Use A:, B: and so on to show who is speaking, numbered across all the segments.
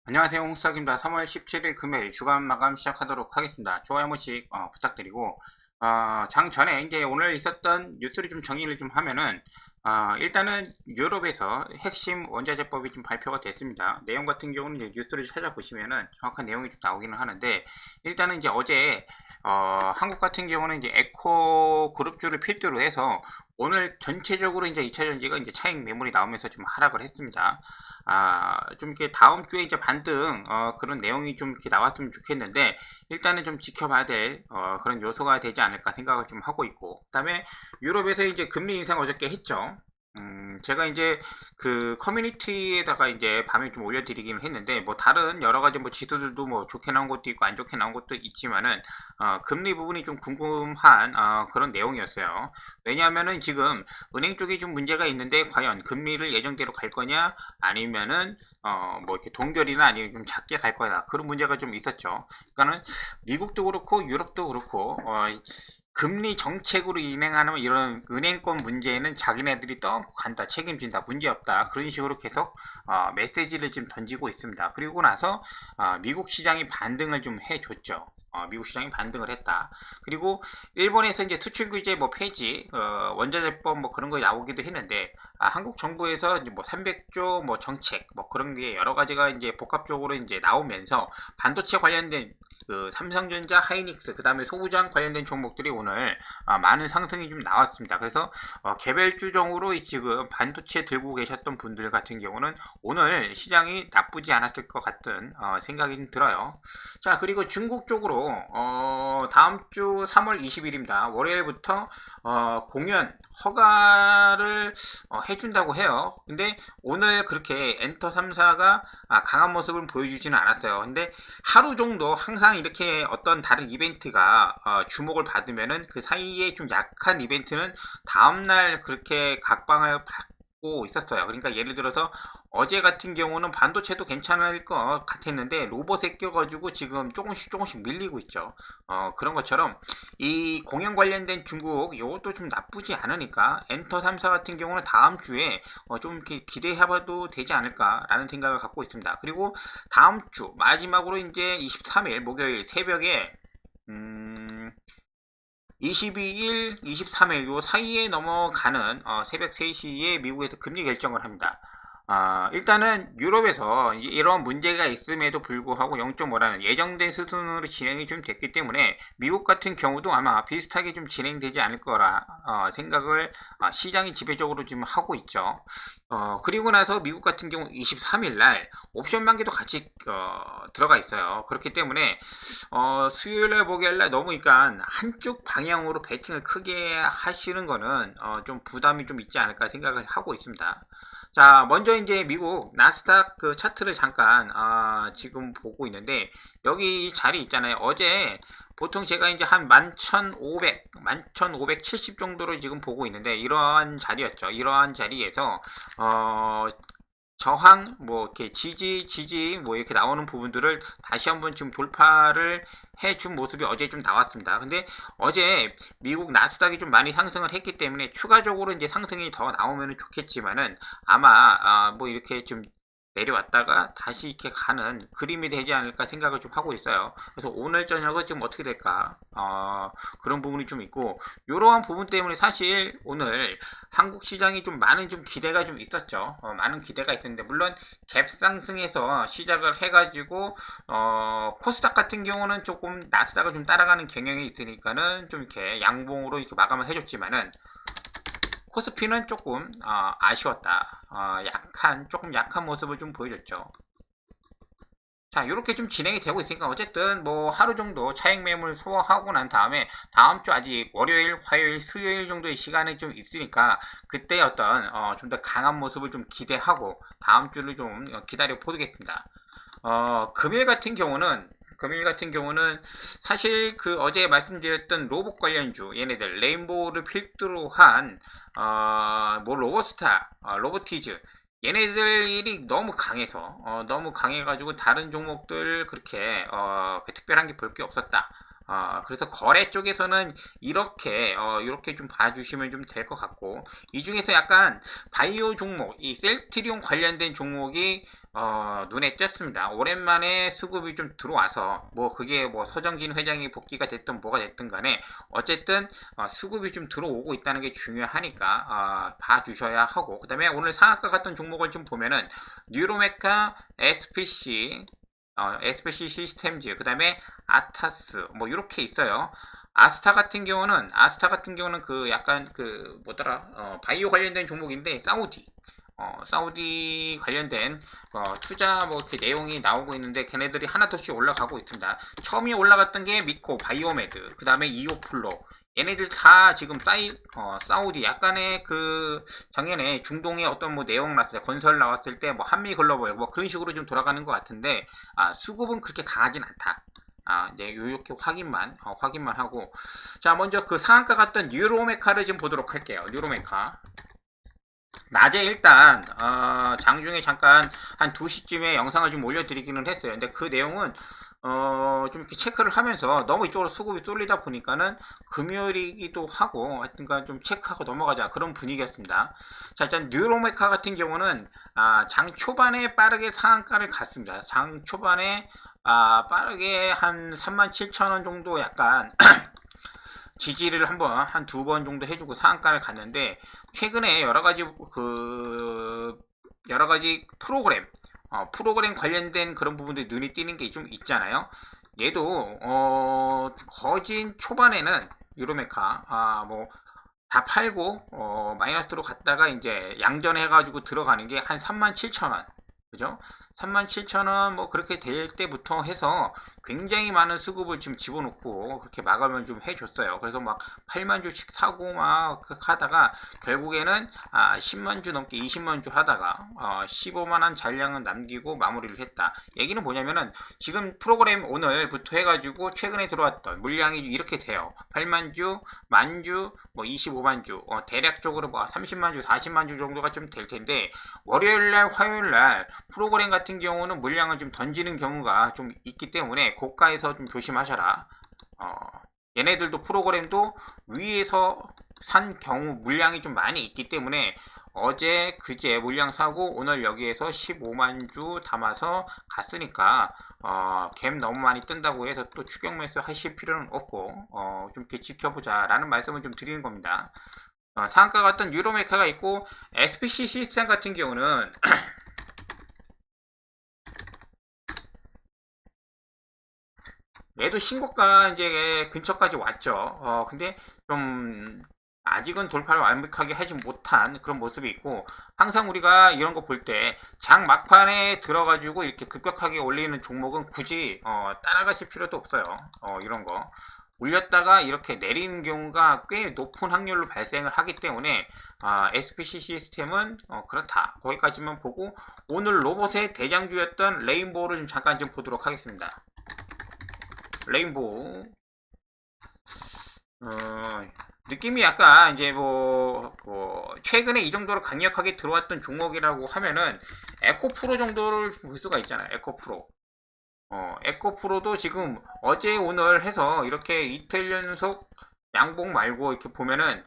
A: 안녕하세요. 홍수학입니다. 3월 17일 금요일 주간 마감 시작하도록 하겠습니다. 좋아요 한 번씩 부탁드리고 장 전에 이제 오늘 있었던 뉴스를 좀 정리를 좀 하면은 일단은 유럽에서 핵심 원자재법이 좀 발표가 됐습니다. 내용 같은 경우는 이제 뉴스를 찾아보시면은 정확한 내용이 좀 나오기는 하는데 일단은 이제 어제 한국 같은 경우는 이제 에코 그룹주를 필두로 해서 오늘 전체적으로 이제 2차 전지가 이제 차익 매물이 나오면서 좀 하락을 했습니다. 좀 이렇게 다음 주에 이제 반등, 그런 내용이 좀 이렇게 나왔으면 좋겠는데, 일단은 좀 지켜봐야 될, 그런 요소가 되지 않을까 생각을 좀 하고 있고, 그 다음에 유럽에서 이제 금리 인상 어저께 했죠. 제가 이제 그 커뮤니티에다가 이제 밤에 좀 올려드리긴 했는데, 뭐 다른 여러 가지 뭐 지수들도 뭐 좋게 나온 것도 있고 안 좋게 나온 것도 있지만은, 금리 부분이 좀 궁금한, 그런 내용이었어요. 왜냐하면은 지금 은행 쪽이 좀 문제가 있는데, 과연 금리를 예정대로 갈 거냐, 아니면은, 뭐 이렇게 동결이나 아니면 좀 작게 갈 거냐, 그런 문제가 좀 있었죠. 그러니까는 미국도 그렇고 유럽도 그렇고, 금리 정책으로 인행하는 이런 은행권 문제는 자기네들이 떠안고 간다, 책임진다, 문제없다, 그런 식으로 계속 메시지를 좀 던지고 있습니다. 그리고 나서 미국 시장이 반등을 좀 해줬죠. 미국 시장이 반등을 했다. 그리고 일본에서 이제 수출 규제 뭐 폐지, 원자재법 뭐 그런 거 나오기도 했는데, 한국 정부에서 이제 뭐 300조 뭐 정책 뭐 그런 게 여러 가지가 이제 복합적으로 이제 나오면서 반도체 관련된 그 삼성전자, 하이닉스, 그 다음에 소부장 관련된 종목들이 오늘 많은 상승이 좀 나왔습니다. 그래서 개별주종으로 지금 반도체 들고 계셨던 분들 같은 경우는 오늘 시장이 나쁘지 않았을 것 같은 생각이 좀 들어요. 자, 그리고 중국 쪽으로 다음 주 3월 20일입니다. 월요일부터 공연 허가를 해준다고 해요. 근데 오늘 그렇게 엔터 3사가 강한 모습을 보여주지는 않았어요. 근데 하루 정도 항상 이렇게 어떤 다른 이벤트가 주목을 받으면은 그 사이에 좀 약한 이벤트는 다음날 그렇게 각방을 받고 있었어요. 그러니까 예를 들어서 어제 같은 경우는 반도체도 괜찮을 것 같았는데 로봇에 껴가지고 지금 조금씩 밀리고 있죠. 그런 것처럼 이 공연 관련된 중국 이것도 좀 나쁘지 않으니까 엔터 3사 같은 경우는 다음 주에 좀 이렇게 기대해봐도 되지 않을까라는 생각을 갖고 있습니다. 그리고 다음 주 마지막으로 이제 23일 목요일 새벽에 22일, 23일 요 사이에 넘어가는 새벽 3시에 미국에서 금리 결정을 합니다. 일단은 유럽에서 이런 문제가 있음에도 불구하고 0.5라는 예정된 수준으로 진행이 좀 됐기 때문에 미국 같은 경우도 아마 비슷하게 좀 진행되지 않을 거라 생각을 시장이 지배적으로 지금 하고 있죠. 그리고 나서 미국 같은 경우 23일 날 옵션 만기도 같이 들어가 있어요. 그렇기 때문에 수요일날 목요일날 너무 그러니까 한쪽 방향으로 베팅을 크게 하시는 거는 좀 부담이 좀 있지 않을까 생각을 하고 있습니다. 자, 먼저 이제 미국 나스닥 그 차트를 잠깐 지금 보고 있는데 여기 이 자리 있잖아요. 어제 보통 제가 이제 한 11,500, 11,570 정도로 지금 보고 있는데 이러한 자리였죠. 이러한 자리에서 저항, 뭐 이렇게 지지 뭐 이렇게 나오는 부분들을 다시 한번 지금 돌파를 해준 모습이 어제 좀 나왔습니다. 근데 어제 미국 나스닥이 좀 많이 상승을 했기 때문에 추가적으로 이제 상승이 더 나오면 좋겠지만은 아마 뭐 이렇게 좀 내려왔다가 다시 이렇게 가는 그림이 되지 않을까 생각을 좀 하고 있어요. 그래서 오늘 저녁은 지금 어떻게 될까? 그런 부분이 좀 있고, 이러한 부분 때문에 사실 오늘 한국 시장이 좀 많은 좀 기대가 좀 있었죠. 많은 기대가 있었는데, 물론 갭 상승에서 시작을 해가지고, 코스닥 같은 경우는 조금 나스닥을 좀 따라가는 경향이 있으니까는 좀 이렇게 양봉으로 이렇게 마감을 해줬지만은, 코스피는 조금 아쉬웠다. 조금 약한 모습을 좀 보여줬죠. 자, 이렇게 좀 진행이 되고 있으니까 어쨌든 뭐 하루 정도 차익 매물 소화하고 난 다음에 다음 주 아직 월요일, 화요일, 수요일 정도의 시간이 좀 있으니까 그때 어떤 좀 더 강한 모습을 좀 기대하고 다음 주를 좀 기다려 보겠습니다. 금요일 같은 경우는 사실 그 어제 말씀드렸던 로봇 관련주 얘네들 레인보우를 필두로 한 뭐 로봇스타, 로보티즈 얘네들이 너무 강해서 너무 강해가지고 다른 종목들 그렇게 특별한 게 볼 게 없었다. 그래서 거래 쪽에서는 이렇게 좀 봐주시면 좀 될 것 같고, 이 중에서 약간 바이오 종목, 이 셀트리온 관련된 종목이 눈에 띄었습니다. 오랜만에 수급이 좀 들어와서 뭐 그게 뭐 서정진 회장이 복귀가 됐든 뭐가 됐든 간에 어쨌든 수급이 좀 들어오고 있다는 게 중요하니까 봐주셔야 하고, 그 다음에 오늘 상한가 같은 종목을 좀 보면은 뉴로메카, SPC, SPC 시스템즈, 그 다음에 아타스 뭐 이렇게 있어요. 아스타 같은 경우는 그 약간 그 뭐더라, 바이오 관련된 종목인데 사우디 관련된 투자 뭐 이렇게 내용이 나오고 있는데 걔네들이 하나둘씩 올라가고 있습니다. 처음에 올라갔던 게 미코 바이오메드, 그 다음에 이오플로, 얘네들 다 지금 사우디 약간의 그 작년에 중동에 어떤 뭐 내용 났을 때, 건설 나왔을 때 뭐 한미 글로벌 뭐 그런 식으로 좀 돌아가는 것 같은데, 수급은 그렇게 강하진 않다. 이제 요렇게 확인만 하고, 자, 먼저 그 상한가 같던 뉴로메카를 좀 보도록 할게요. 뉴로메카. 낮에 일단 장중에 잠깐 한 2시쯤에 영상을 좀 올려드리기는 했어요. 근데 그 내용은 좀 이렇게 체크를 하면서 너무 이쪽으로 수급이 쏠리다 보니까는 금요일이기도 하고 하여튼간 좀 체크하고 넘어가자 그런 분위기였습니다. 자, 일단 뉴로메카 같은 경우는 장 초반에 빠르게 상한가를 갔습니다. 장 초반에 빠르게 한 37,000원 정도 약간 지지를 한 두 번 정도 해주고 상한가를 갔는데, 최근에 여러가지 프로그램 관련된 그런 부분들이 눈이 띄는 게 좀 있잖아요. 얘도 거진 초반에는 유로메카 뭐 다 팔고 마이너스로 갔다가 이제 양전해가지고 들어가는 게 한 37,000원, 그죠? 37,000원 뭐 그렇게 될 때부터 해서 굉장히 많은 수급을 지금 집어넣고 그렇게 마감을 좀 해줬어요. 그래서 막 8만 주씩 사고 막 하다가 결국에는 10만 주 넘게 20만 주 하다가 15만 원 잔량은 남기고 마무리를 했다. 얘기는 뭐냐면은 지금 프로그램 오늘부터 해가지고 최근에 들어왔던 물량이 이렇게 돼요. 8만 주, 만 주, 뭐 25만 주, 대략적으로 뭐 30만 주, 40만 주 정도가 좀 될 텐데, 월요일날, 화요일날 프로그램 같은 경우는 물량을 좀 던지는 경우가 좀 있기 때문에 고가에서 좀 조심하셔라. 얘네들도 프로그램도 위에서 산 경우 물량이 좀 많이 있기 때문에 어제 그제 물량 사고 오늘 여기에서 15만 주 담아서 갔으니까 갭 너무 많이 뜬다고 해서 또 추격 매수 하실 필요는 없고 좀 이렇게 지켜보자 라는 말씀을 좀 드리는 겁니다. 상한가 같은 유로메카가 있고, SPC 시스템 같은 경우는 얘도 신고가 이제 근처까지 왔죠. 근데 좀 아직은 돌파를 완벽하게 하지 못한 그런 모습이 있고, 항상 우리가 이런 거 볼 때 장 막판에 들어가지고 이렇게 급격하게 올리는 종목은 굳이 따라가실 필요도 없어요. 이런 거 올렸다가 이렇게 내리는 경우가 꽤 높은 확률로 발생을 하기 때문에 SPC 시스템은 그렇다. 거기까지만 보고, 오늘 로봇의 대장주였던 레인보우를 좀 잠깐 좀 보도록 하겠습니다. 레인보우 느낌이 약간 이제 뭐 최근에 이 정도로 강력하게 들어왔던 종목이라고 하면은 에코프로 정도를 볼 수가 있잖아요. 에코프로. 에코프로도 지금 어제 오늘 해서 이렇게 이틀 연속 양봉 말고 이렇게 보면은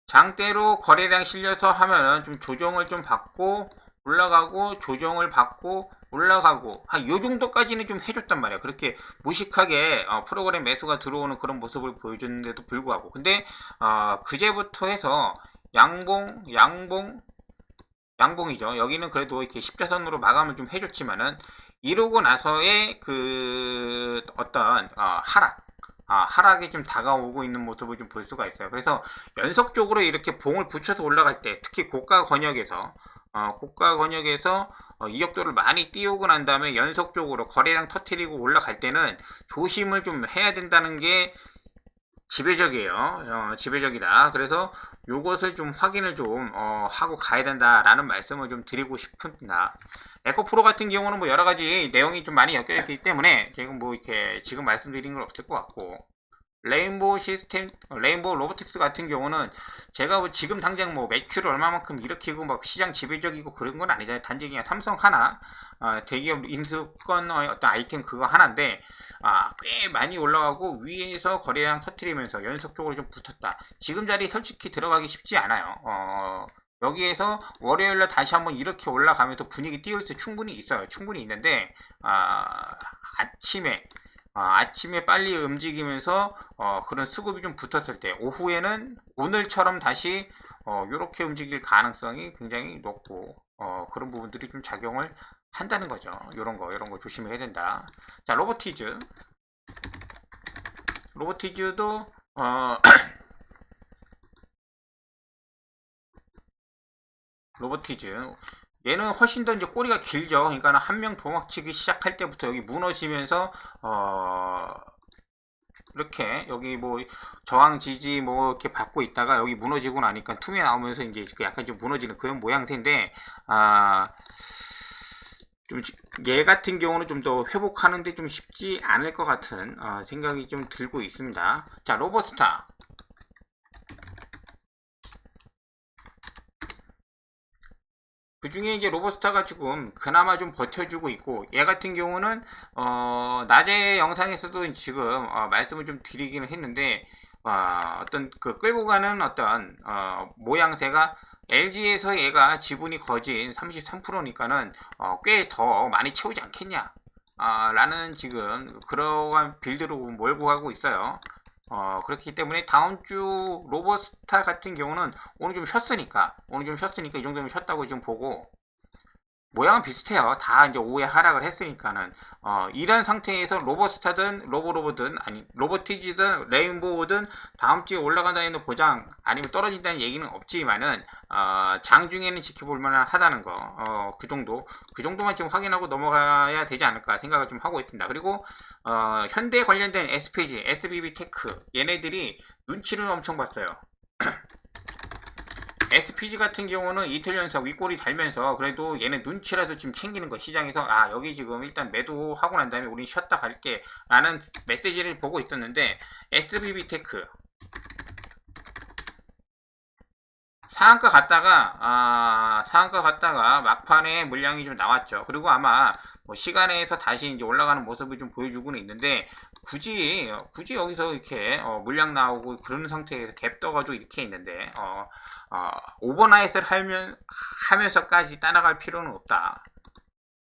A: 장대로 거래량 실려서 하면은 좀 조정을 좀 받고 올라가고, 조정을 받고 올라가고, 한 요 정도까지는 좀 해줬단 말이야. 그렇게 무식하게 프로그램 매수가 들어오는 그런 모습을 보여줬는데도 불구하고, 근데 그제부터 해서 양봉이죠. 여기는 그래도 이렇게 십자선으로 마감을 좀 해줬지만은, 이러고 나서의 그 어떤 하락이 좀 다가오고 있는 모습을 좀 볼 수가 있어요. 그래서 연속적으로 이렇게 봉을 붙여서 올라갈 때, 특히 고가 권역에서 이격도를 많이 띄우고 난 다음에 연속적으로 거래량 터트리고 올라갈 때는 조심을 좀 해야 된다는 게 지배적이에요. 지배적이다. 그래서 요것을 좀 확인을 좀 하고 가야 된다라는 말씀을 좀 드리고 싶습니다. 에코프로 같은 경우는 뭐 여러 가지 내용이 좀 많이 엮여 있기 때문에 지금 뭐 이렇게 지금 말씀드린 건 없을 것 같고, 레인보우 시스템, 레인보우 로보틱스 같은 경우는 제가 뭐 지금 당장 뭐 매출을 얼마만큼 일으키고 막 시장 지배적이고 그런 건 아니잖아요. 단지 그냥 삼성 하나, 대기업 인수권의 어떤 아이템 그거 하나인데, 꽤 많이 올라가고 위에서 거래량 터트리면서 연속적으로 좀 붙었다. 지금 자리 솔직히 들어가기 쉽지 않아요. 여기에서 월요일날 다시 한번 이렇게 올라가면서 분위기 띄울 수 충분히 있어요. 충분히 있는데, 아침에 빨리 움직이면서 그런 수급이 좀 붙었을 때 오후에는 오늘처럼 다시 이렇게 움직일 가능성이 굉장히 높고 그런 부분들이 좀 작용을 한다는 거죠. 이런 거 조심해야 된다. 자, 로보티즈도 로보티즈 얘는 훨씬 더 이제 꼬리가 길죠. 그러니까 한 명 도망치기 시작할 때부터 여기 무너지면서 이렇게 여기 뭐 저항 지지 뭐 이렇게 받고 있다가 여기 무너지고 나니까 tum이 나오면서 이제 그 약간 좀 무너지는 그런 모양새인데 좀 얘 같은 경우는 좀 더 회복하는데 좀 쉽지 않을 것 같은 생각이 좀 들고 있습니다. 자, 로버스타. 그 중에 이제 로버스타가 지금 그나마 좀 버텨주고 있고, 얘 같은 경우는 낮에 영상에서도 지금 말씀을 좀 드리기는 했는데 어떤 그 끌고 가는 어떤 모양새가 LG에서 얘가 지분이 거진 33%니까는 꽤 더 많이 채우지 않겠냐 라는 지금 그러한 빌드로 몰고 가고 있어요. 그렇기 때문에 다음 주 로버스타 같은 경우는 오늘 좀 쉬었으니까 이 정도면 쉬었다고 좀 보고, 모양은 비슷해요. 다 이제 오후에 하락을 했으니까는 이런 상태에서 로버스타든 로보로보든 아니 로보티지든 레인보우든 다음 주에 올라간다는 보장 아니면 떨어진다는 얘기는 없지만은 장중에는 지켜볼 만한 하다는 거 그 정도만 좀 확인하고 넘어가야 되지 않을까 생각을 좀 하고 있습니다. 그리고 현대 관련된 SPG, SBB테크 얘네들이 눈치를 엄청 봤어요. SPG 같은 경우는 이틀 연속 윗골이 달면서 그래도 얘는 눈치라도 좀 챙기는 거, 시장에서 여기 지금 일단 매도하고 난 다음에 우린 쉬었다 갈게 라는 메시지를 보고 있었는데, SBB테크 상한가 갔다가 막판에 물량이 좀 나왔죠. 그리고 아마 뭐 시간에서 다시 이제 올라가는 모습을 좀 보여주고는 있는데, 굳이 여기서 이렇게 물량 나오고 그런 상태에서 갭 떠가지고 이렇게 있는데 오버나잇을 하면서까지 따라갈 필요는 없다.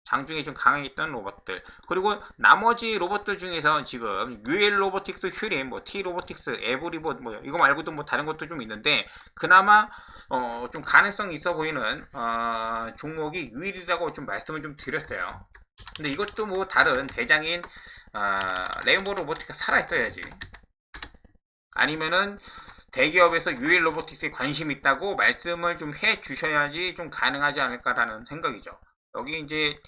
A: 장중에 좀 강했던 로봇들, 그리고 나머지 로봇들 중에서 지금 UL 로보틱스, 휴림, 뭐 T 로보틱스, 에브리봇 뭐 이거 말고도 뭐 다른 것도 좀 있는데 그나마 좀 가능성이 있어 보이는 종목이 유일이라고 좀 말씀을 좀 드렸어요. 근데 이것도 뭐 다른 대장인 레인보우 로보틱스가 살아있어야지, 아니면은 대기업에서 UL 로보틱스에 관심 있다고 말씀을 좀 해 주셔야지 좀 가능하지 않을까라는 생각이죠. 여기 이제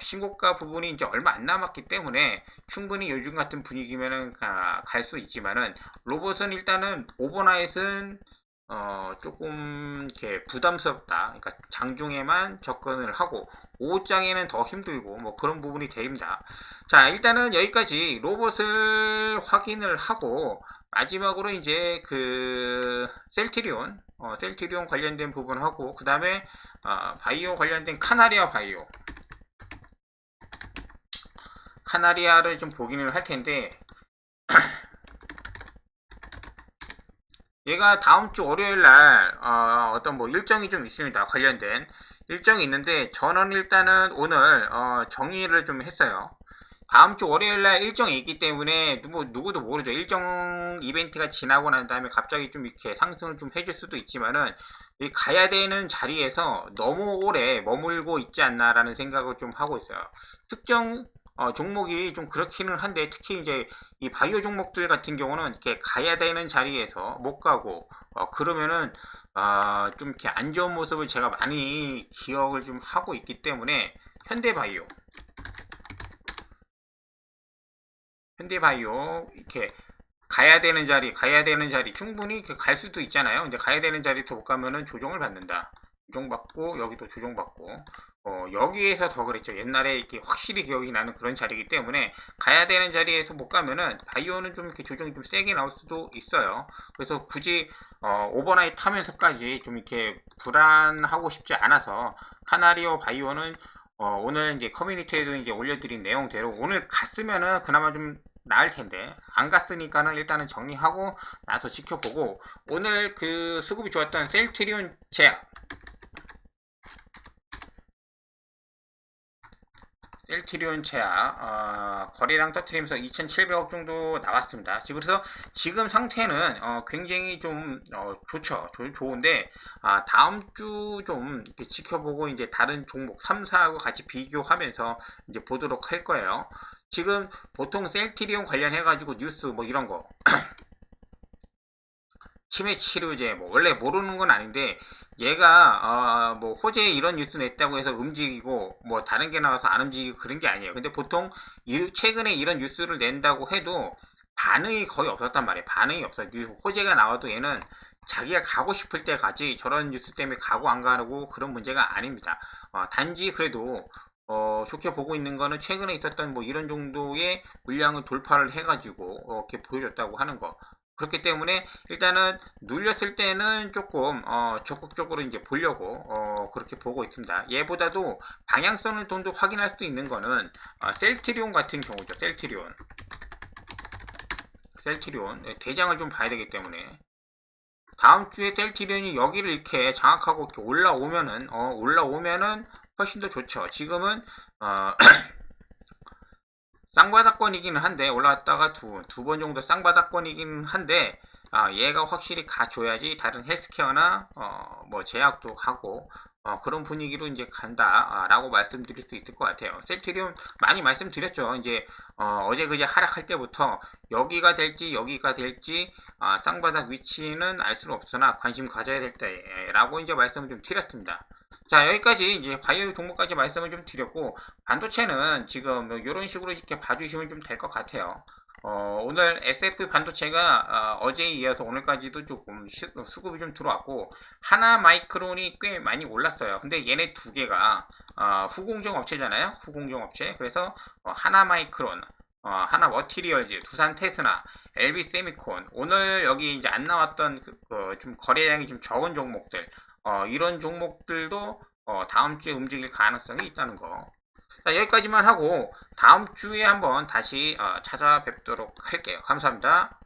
A: 신고가 부분이 이제 얼마 안 남았기 때문에 충분히 요즘 같은 분위기면은 갈 수 있지만은, 로봇은 일단은 오버나잇은 조금 이렇게 부담스럽다. 그러니까 장중에만 접근을 하고 오후장에는 더 힘들고 뭐 그런 부분이 됩니다. 자, 일단은 여기까지 로봇을 확인을 하고 마지막으로 이제 그 셀트리온 관련된 부분하고 그 다음에 바이오 관련된 카나리아를 좀 보기는 할 텐데, 얘가 다음 주 월요일 날 어떤 뭐 일정이 좀 있습니다. 관련된 일정이 있는데 저는 일단은 오늘 정리를 좀 했어요. 다음 주 월요일 날 일정이 있기 때문에 뭐 누구도 모르죠. 일정 이벤트가 지나고 난 다음에 갑자기 좀 이렇게 상승을 좀 해줄 수도 있지만은 이 가야 되는 자리에서 너무 오래 머물고 있지 않나라는 생각을 좀 하고 있어요. 특정 종목이 좀 그렇기는 한데, 특히 이제 이 바이오 종목들 같은 경우는 이렇게 가야 되는 자리에서 못 가고 그러면은 좀 이렇게 안 좋은 모습을 제가 많이 기억을 좀 하고 있기 때문에 현대바이오 이렇게 가야 되는 자리 충분히 갈 수도 있잖아요. 근데 가야 되는 자리도 못 가면은 조정을 받는다. 조정받고 여기도 조정받고 여기에서 더 그랬죠. 옛날에 이렇게 확실히 기억이 나는 그런 자리이기 때문에 가야 되는 자리에서 못 가면은 바이오는 좀 이렇게 조정이 좀 세게 나올 수도 있어요. 그래서 굳이 오버나이트 하면서까지 좀 이렇게 불안하고 싶지 않아서 카나리오 바이오는 오늘 이제 커뮤니티에도 이제 올려드린 내용대로 오늘 갔으면은 그나마 좀 나을 텐데 안 갔으니까는 일단은 정리하고 나서 지켜보고 오늘 그 수급이 좋았던 셀트리온 제약 셀트리온 제약 거래량 터트리면서 2,700억 정도 나왔습니다. 그래서 지금 상태는 굉장히 좀 좋죠. 좋은데 다음 주 좀 지켜보고 이제 다른 종목 3사하고 같이 비교하면서 이제 보도록 할 거예요. 지금 보통 셀트리온 관련해 가지고 뉴스 뭐 이런 거 치매 치료제 뭐 원래 모르는 건 아닌데 얘가 뭐 호재에 이런 뉴스 냈다고 해서 움직이고 뭐 다른 게 나와서 안 움직이고 그런 게 아니에요. 근데 보통 최근에 이런 뉴스를 낸다고 해도 반응이 거의 없었단 말이에요. 반응이 없어요. 호재가 나와도 얘는 자기가 가고 싶을 때 가지 저런 뉴스 때문에 가고 안 가고 그런 문제가 아닙니다. 단지 그래도 좋게 보고 있는 거는 최근에 있었던 뭐 이런 정도의 물량을 돌파를 해가지고 이렇게 보여줬다고 하는 거. 그렇기 때문에 일단은 눌렸을 때는 조금 적극적으로 이제 보려고 그렇게 보고 있습니다. 얘보다도 방향성을 좀 더 확인할 수 있는 거는 셀트리온 같은 경우죠. 셀트리온 대장을 좀 봐야 되기 때문에 다음 주에 셀트리온이 여기를 이렇게 장악하고 이렇게 올라오면은 훨씬 더 좋죠. 지금은 쌍바닥권이기는 한데 올라왔다가 두 번 정도 쌍바닥권이기는 한데 얘가 확실히 가줘야지 다른 헬스케어나 뭐 제약도 가고 그런 분위기로 이제 간다라고 말씀드릴 수 있을 것 같아요. 셀트리온 많이 말씀드렸죠. 이제 어제 그제 하락할 때부터 여기가 될지 쌍바닥 위치는 알 수는 없으나 관심 가져야 될 때라고 이제 말씀을 좀 드렸습니다. 자, 여기까지 이제 바이오 종목까지 말씀을 좀 드렸고 반도체는 지금 이런 식으로 이렇게 봐주시면 좀 될 것 같아요. 오늘 SF 반도체가 어제에 이어서 오늘까지도 조금 수급이 좀 들어왔고 하나 마이크론이 꽤 많이 올랐어요. 근데 얘네 두 개가 후공정 업체잖아요. 후공정 업체. 그래서 하나 마이크론, 하나 머티리얼즈, 두산 테스나, LB 세미콘 오늘 여기 이제 안 나왔던 좀 거래량이 좀 적은 종목들 이런 종목들도 다음 주에 움직일 가능성이 있다는 거. 자, 여기까지만 하고 다음 주에 한번 다시 찾아뵙도록 할게요. 감사합니다.